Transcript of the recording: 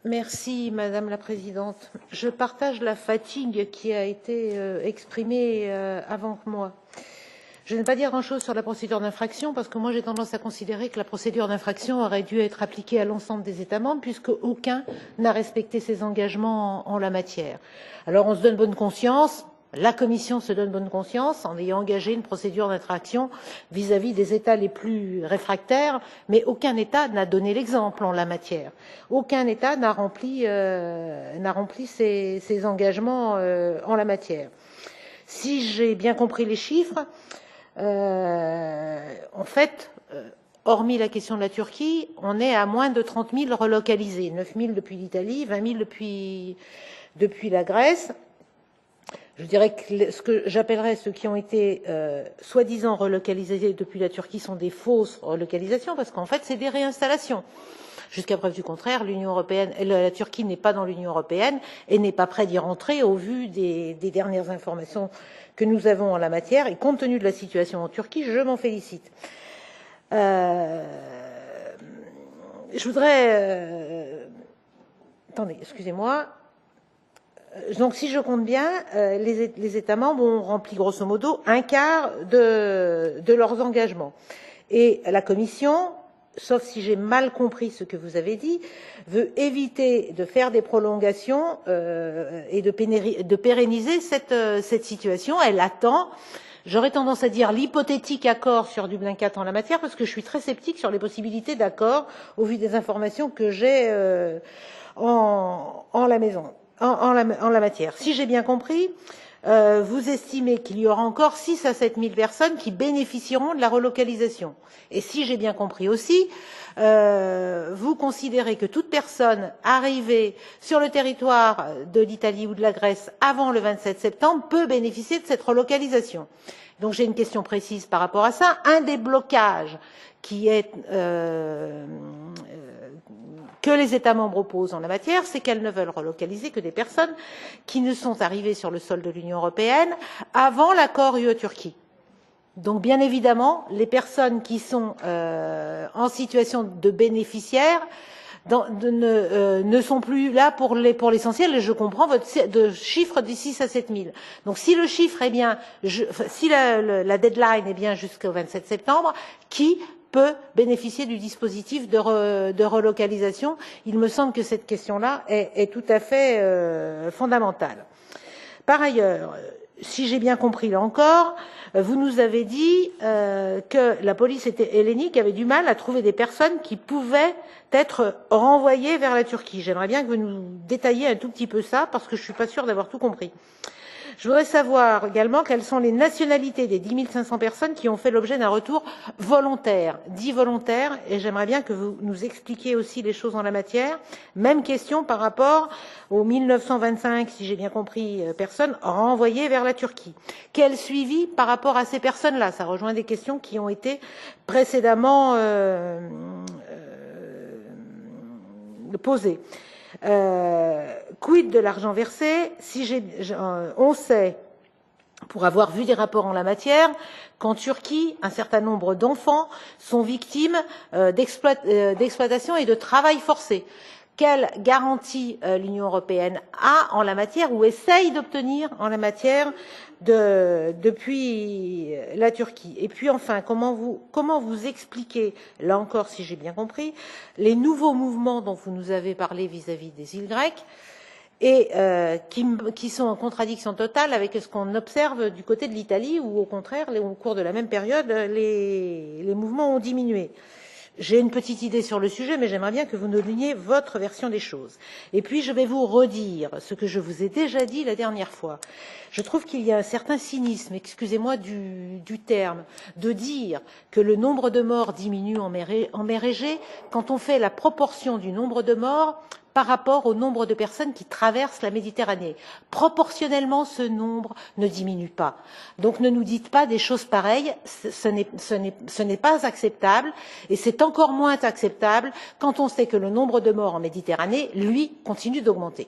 Merci, Madame la Présidente. Je partage la fatigue qui a été exprimée avant que moi. Je ne vais pas dire grand-chose sur la procédure d'infraction parce que moi j'ai tendance à considérer que la procédure d'infraction aurait dû être appliquée à l'ensemble des États membres puisque aucun n'a respecté ses engagements en la matière. Alors on se donne bonne conscience. La Commission se donne bonne conscience en ayant engagé une procédure d'infraction vis-à-vis des États les plus réfractaires, mais aucun État n'a donné l'exemple en la matière. Aucun État n'a rempli ses engagements en la matière. Si j'ai bien compris les chiffres, en fait, hormis la question de la Turquie, on est à moins de 30 000 relocalisés, 9 000 depuis l'Italie, 20 000 depuis la Grèce. Je dirais que ce que j'appellerais ceux qui ont été soi-disant relocalisés depuis la Turquie sont des fausses relocalisations, parce qu'en fait, c'est des réinstallations. Jusqu'à preuve du contraire, l'Union européenne, la Turquie n'est pas dans l'Union européenne et n'est pas prête d'y rentrer au vu des dernières informations que nous avons en la matière. Et compte tenu de la situation en Turquie, je m'en félicite. Je voudrais... attendez, excusez-moi. Donc, si je compte bien, les États membres ont rempli grosso modo un quart de leurs engagements. Et la Commission, sauf si j'ai mal compris ce que vous avez dit, veut éviter de faire des prolongations et de pérenniser cette situation. Elle attend, j'aurais tendance à dire, l'hypothétique accord sur Dublin IV en la matière, parce que je suis très sceptique sur les possibilités d'accord au vu des informations que j'ai en la matière. Si j'ai bien compris, vous estimez qu'il y aura encore 6 à 7 000 personnes qui bénéficieront de la relocalisation. Et si j'ai bien compris aussi, vous considérez que toute personne arrivée sur le territoire de l'Italie ou de la Grèce avant le 27 septembre peut bénéficier de cette relocalisation. Donc j'ai une question précise par rapport à ça. Un des blocages qui est que les États membres opposent en la matière, c'est qu'elles ne veulent relocaliser que des personnes qui ne sont arrivées sur le sol de l'Union européenne avant l'accord UE-Turquie. Donc, bien évidemment, les personnes qui sont en situation de bénéficiaires ne sont plus là pour l'essentiel, et je comprends votre chiffre de 6 à 7 000. Donc, si le chiffre est bien, si la deadline est bien jusqu'au 27 septembre, qui peut bénéficier du dispositif de relocalisation? Il me semble que cette question-là est tout à fait fondamentale. Par ailleurs, si j'ai bien compris là encore, vous nous avez dit que la police hellénique avait du mal à trouver des personnes qui pouvaient être renvoyées vers la Turquie. J'aimerais bien que vous nous détailliez un tout petit peu ça, parce que je ne suis pas sûre d'avoir tout compris. Je voudrais savoir également quelles sont les nationalités des 10 500 personnes qui ont fait l'objet d'un retour volontaire, dit volontaire, et j'aimerais bien que vous nous expliquiez aussi les choses en la matière. Même question par rapport aux 1925, si j'ai bien compris, personnes renvoyées vers la Turquie. Quel suivi par rapport à ces personnes-là? Ça rejoint des questions qui ont été précédemment posées. Quid de l'argent versé? On sait, pour avoir vu des rapports en la matière, qu'en Turquie, un certain nombre d'enfants sont victimes d'exploitation et de travail forcé. Quelle garantie l'Union européenne a en la matière ou essaye d'obtenir en la matière depuis la Turquie? Et puis enfin, comment vous expliquez, là encore si j'ai bien compris, les nouveaux mouvements dont vous nous avez parlé vis-à-vis des îles grecques et qui sont en contradiction totale avec ce qu'on observe du côté de l'Italie où au contraire, au cours de la même période, les mouvements ont diminué? J'ai une petite idée sur le sujet, mais j'aimerais bien que vous nous donniez votre version des choses. Et puis, je vais vous redire ce que je vous ai déjà dit la dernière fois. Je trouve qu'il y a un certain cynisme, excusez-moi du terme, de dire que le nombre de morts diminue en mer Égée quand on fait la proportion du nombre de morts par rapport au nombre de personnes qui traversent la Méditerranée. Proportionnellement, ce nombre ne diminue pas. Donc ne nous dites pas des choses pareilles, ce n'est pas acceptable, et c'est encore moins acceptable quand on sait que le nombre de morts en Méditerranée, lui, continue d'augmenter.